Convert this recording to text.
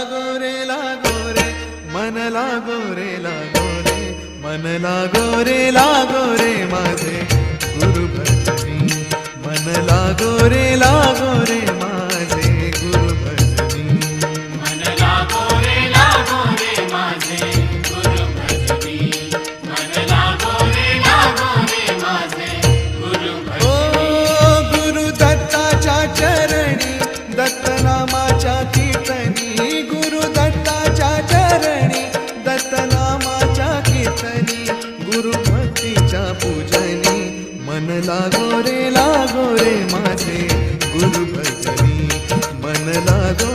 लागो रे मन लागो रे मन लागो रे माझे गुरु भजनी मन लागो रे माझे गुरु भजनी मन लागो रे माझे गुरु भजनी मन लागो रे माझे गुरु भजनी ओ गुरु दत्ताच्या चरणी दत्तनामाच्या कीर्तनी गुरु दत्ताच्या चरणी दत्तनामाच्या कीर्तनी गुरु भक्तीच्या पूजनी मन लागो रे माझे गुरु भजनी मन लागो